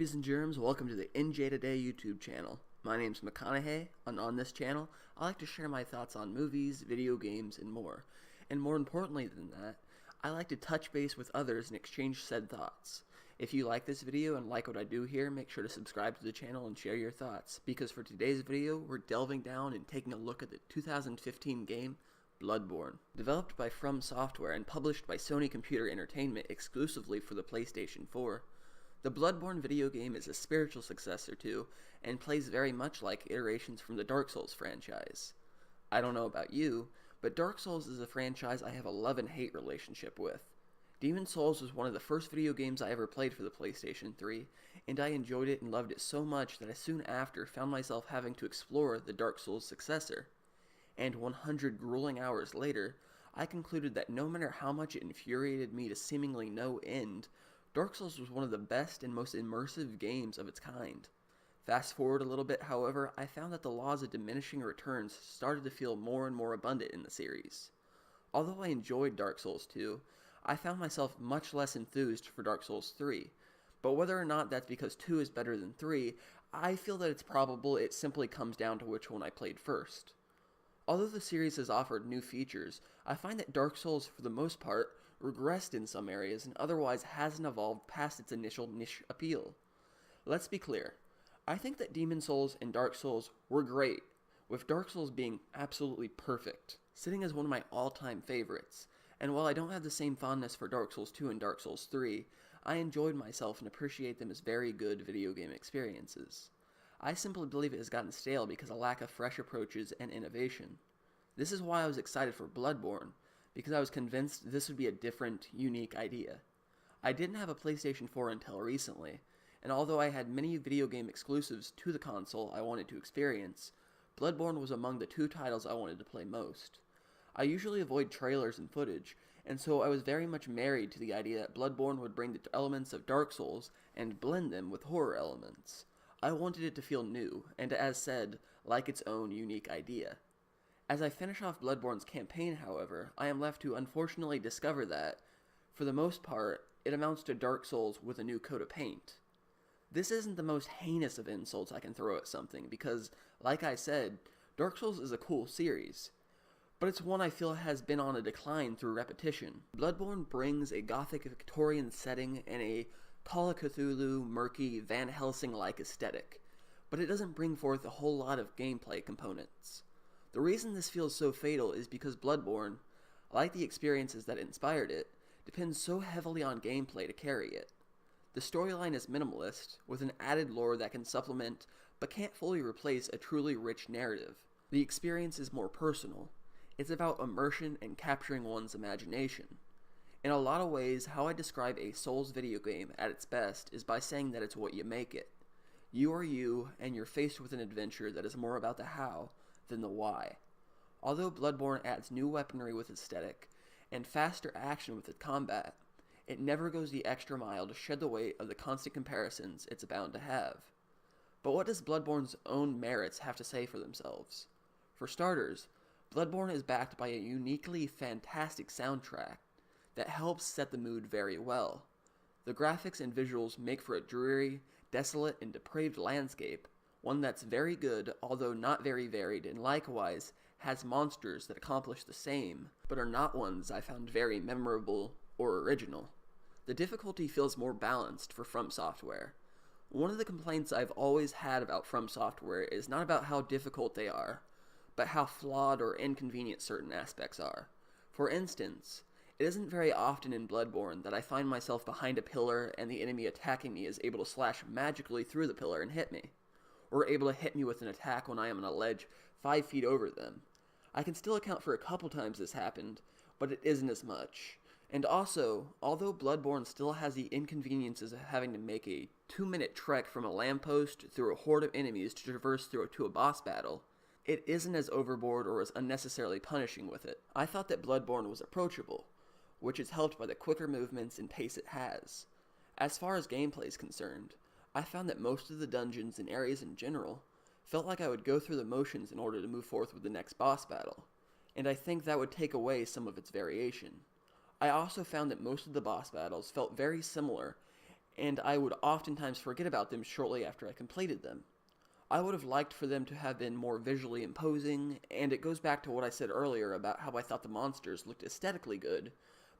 babies and germs, welcome to the NJ Today YouTube channel. My name's McConnaughay, and on this channel, I like to share my thoughts on movies, video games, and more. And more importantly than that, I like to touch base with others and exchange said thoughts. If you like this video and like what I do here, make sure to subscribe to the channel and share your thoughts, because for today's video, we're delving down and taking a look at the 2015 game, Bloodborne. Developed by From Software and published by Sony Computer Entertainment exclusively for the PlayStation 4, the Bloodborne video game is a spiritual successor to, and plays very much like iterations from the Dark Souls franchise. I don't know about you, but Dark Souls is a franchise I have a love and hate relationship with. Demon's Souls was one of the first video games I ever played for the PlayStation 3, and I enjoyed it and loved it so much that I soon after found myself having to explore the Dark Souls successor. And 100 grueling hours later, I concluded that no matter how much it infuriated me to seemingly no end, Dark Souls was one of the best and most immersive games of its kind. Fast forward a little bit, however, I found that the laws of diminishing returns started to feel more and more abundant in the series. Although I enjoyed Dark Souls 2, I found myself much less enthused for Dark Souls 3, but whether or not that's because 2 is better than 3, I feel that it's probable it simply comes down to which one I played first. Although the series has offered new features, I find that Dark Souls, for the most part, regressed in some areas and otherwise hasn't evolved past its initial niche appeal. Let's be clear, I think that Demon's Souls and Dark Souls were great, with Dark Souls being absolutely perfect, sitting as one of my all-time favorites, and while I don't have the same fondness for Dark Souls 2 and Dark Souls 3, I enjoyed myself and appreciate them as very good video game experiences. I simply believe it has gotten stale because of lack of fresh approaches and innovation. This is why I was excited for Bloodborne, because I was convinced this would be a different, unique idea. I didn't have a PlayStation 4 until recently, and although I had many video game exclusives to the console I wanted to experience, Bloodborne was among the two titles I wanted to play most. I usually avoid trailers and footage, and so I was very much married to the idea that Bloodborne would bring the elements of Dark Souls and blend them with horror elements. I wanted it to feel new, and as said, like its own unique idea. As I finish off Bloodborne's campaign, however, I am left to unfortunately discover that, for the most part, it amounts to Dark Souls with a new coat of paint. This isn't the most heinous of insults I can throw at something, because, like I said, Dark Souls is a cool series, but it's one I feel has been on a decline through repetition. Bloodborne brings a gothic Victorian setting and a Call of Cthulhu, murky, Van Helsing-like aesthetic, but it doesn't bring forth a whole lot of gameplay components. The reason this feels so fatal is because Bloodborne, like the experiences that inspired it, depends so heavily on gameplay to carry it. The storyline is minimalist, with an added lore that can supplement, but can't fully replace a truly rich narrative. The experience is more personal. It's about immersion and capturing one's imagination. In a lot of ways, how I describe a Souls video game at its best is by saying that it's what you make it. You are you, and you're faced with an adventure that is more about the how than the why. Although Bloodborne adds new weaponry with aesthetic, and faster action with its combat, it never goes the extra mile to shed the weight of the constant comparisons it's bound to have. But what does Bloodborne's own merits have to say for themselves? For starters, Bloodborne is backed by a uniquely fantastic soundtrack that helps set the mood very well. The graphics and visuals make for a dreary, desolate, and depraved landscape, one that's very good, although not very varied, and likewise has monsters that accomplish the same, but are not ones I found very memorable or original. The difficulty feels more balanced for From Software. One of the complaints I've always had about From Software is not about how difficult they are, but how flawed or inconvenient certain aspects are. For instance, it isn't very often in Bloodborne that I find myself behind a pillar and the enemy attacking me is able to slash magically through the pillar and hit me, or able to hit me with an attack when I am on a ledge 5 feet over them. I can still account for a couple times this happened, but it isn't as much. And also, although Bloodborne still has the inconveniences of having to make a 2-minute trek from a lamppost through a horde of enemies to traverse through to a boss battle, it isn't as overboard or as unnecessarily punishing with it. I thought that Bloodborne was approachable, which is helped by the quicker movements and pace it has. As far as gameplay is concerned, I found that most of the dungeons and areas in general felt like I would go through the motions in order to move forth with the next boss battle, and I think that would take away some of its variation. I also found that most of the boss battles felt very similar and I would oftentimes forget about them shortly after I completed them. I would have liked for them to have been more visually imposing, and it goes back to what I said earlier about how I thought the monsters looked aesthetically good,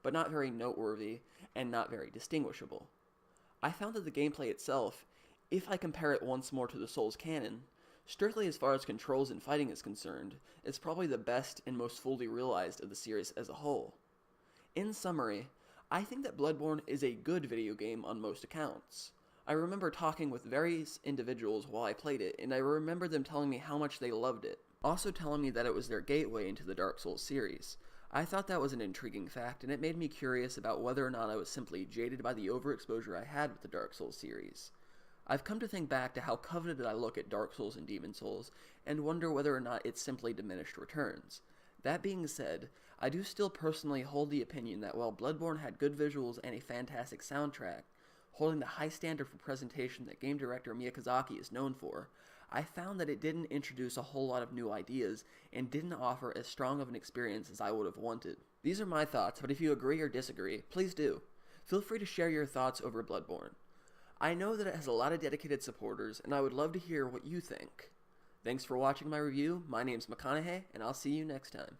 but not very noteworthy and not very distinguishable. I found that the gameplay itself, if I compare it once more to the Souls canon, strictly as far as controls and fighting is concerned, is probably the best and most fully realized of the series as a whole. In summary, I think that Bloodborne is a good video game on most accounts. I remember talking with various individuals while I played it, and I remember them telling me how much they loved it, also telling me that it was their gateway into the Dark Souls series. I thought that was an intriguing fact, and it made me curious about whether or not I was simply jaded by the overexposure I had with the Dark Souls series. I've come to think back to how coveted I look at Dark Souls and Demon Souls, and wonder whether or not it's simply diminished returns. That being said, I do still personally hold the opinion that while Bloodborne had good visuals and a fantastic soundtrack, holding the high standard for presentation that game director Miyazaki is known for, I found that it didn't introduce a whole lot of new ideas and didn't offer as strong of an experience as I would have wanted. These are my thoughts, but if you agree or disagree, please do. Feel free to share your thoughts over Bloodborne. I know that it has a lot of dedicated supporters, and I would love to hear what you think. Thanks for watching my review. My name's McConaughey, and I'll see you next time.